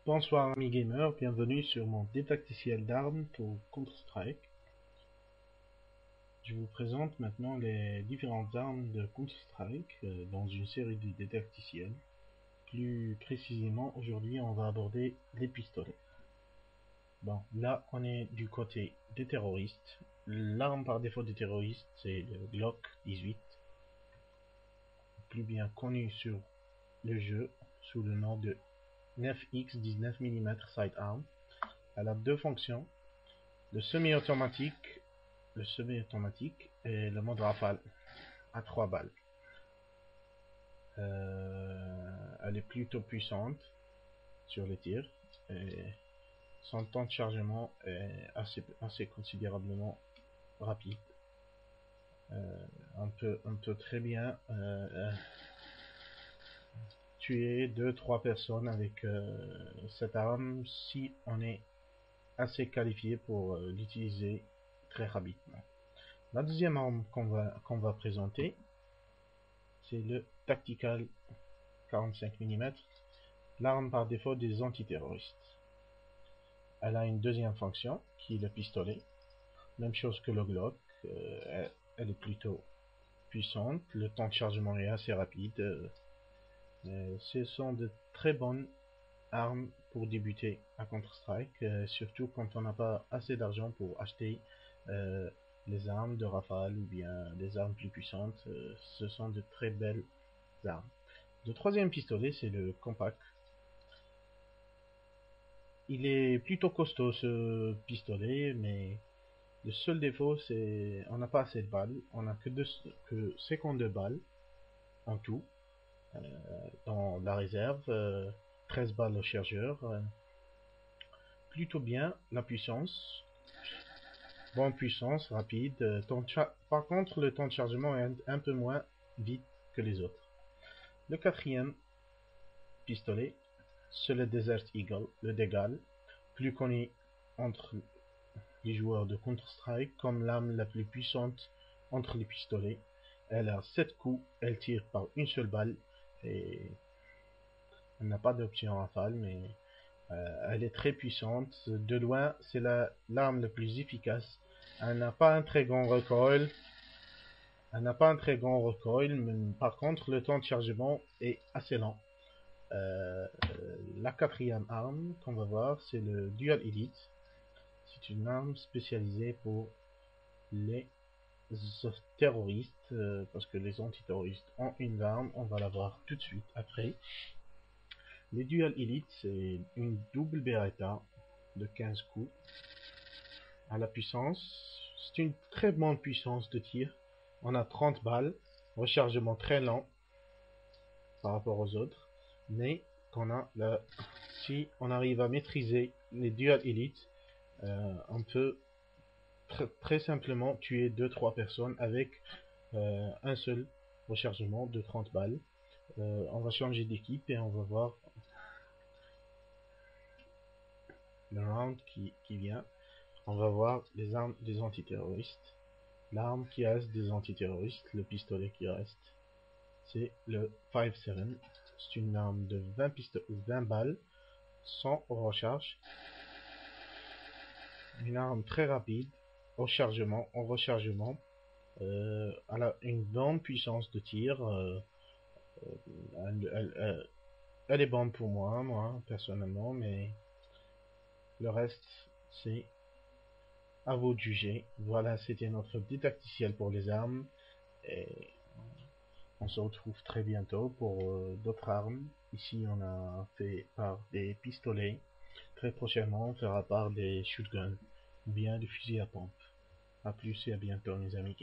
Bonsoir amis gamers, bienvenue sur mon détacticiel d'armes pour Counter-Strike. Je vous présente maintenant les différentes armes de Counter-Strike dans une série de détacticiels. Plus précisément, aujourd'hui on va aborder les pistolets. Bon, là on est du côté des terroristes. L'arme par défaut des terroristes c'est le Glock 18, plus bien connu sur le jeu sous le nom de 9x 19 mm Sidearm. Elle a deux fonctions, le semi-automatique et le mode rafale à 3 balles. Elle est plutôt puissante sur les tirs et son temps de chargement est assez considérablement rapide. On peut très bien tuer 2-3 personnes avec cette arme si on est assez qualifié pour l'utiliser très rapidement. La deuxième arme qu'on va présenter, c'est le Tactical 45 mm, l'arme par défaut des antiterroristes. Elle a une deuxième fonction qui est le pistolet, même chose que le Glock, elle est plutôt puissante, le temps de chargement est assez rapide. Ce sont de très bonnes armes pour débuter à Counter-Strike, surtout quand on n'a pas assez d'argent pour acheter les armes de rafale ou bien des armes plus puissantes. Ce sont de très belles armes. Le troisième pistolet, c'est le Compact. Il est plutôt costaud ce pistolet, mais le seul défaut c'est on n'a pas assez de balles. On n'a que 52 balles en tout dans la réserve, 13 balles au chargeur. Plutôt bien la puissance, bonne puissance, rapide. Par contre le temps de chargement est un peu moins vite que les autres. Le quatrième pistolet, c'est le Desert Eagle, le Degal, plus connu entre les joueurs de Counter-Strike comme l'arme la plus puissante entre les pistolets. Elle a 7 coups, elle tire par une seule balle et elle n'a pas d'option rafale, mais elle est très puissante. De loin, c'est l'arme la plus efficace. Elle n'a pas un très grand recoil. Mais par contre, le temps de chargement est assez lent. La quatrième arme qu'on va voir, c'est le Dual Elite. C'est une arme spécialisée pour les terroristes, parce que les antiterroristes ont une arme, on va la voir tout de suite après. Les Dual Elite, c'est une double Beretta de 15 coups à la puissance. C'est une très bonne puissance de tir. On a 30 balles, rechargement très lent par rapport aux autres, mais si on arrive à maîtriser les Dual Elite, on peut très simplement tuer 2-3 personnes avec un seul rechargement de 30 balles. On va changer d'équipe et on va voir le round qui vient. On va voir les armes des antiterroristes. L'arme qui reste des antiterroristes, le pistolet qui reste, c'est le 5.7. C'est une arme de 20 balles sans recharge. Une arme très rapide en rechargement. Elle a une bonne puissance de tir. Elle est bonne pour moi personnellement, mais le reste c'est à vous de juger. Voilà, c'était notre détacticiel pour les armes et on se retrouve très bientôt pour d'autres armes. Ici on a fait par des pistolets. Très prochainement on fera par des shotguns ou bien des fusils à pompe. A plus et à bientôt mes amis.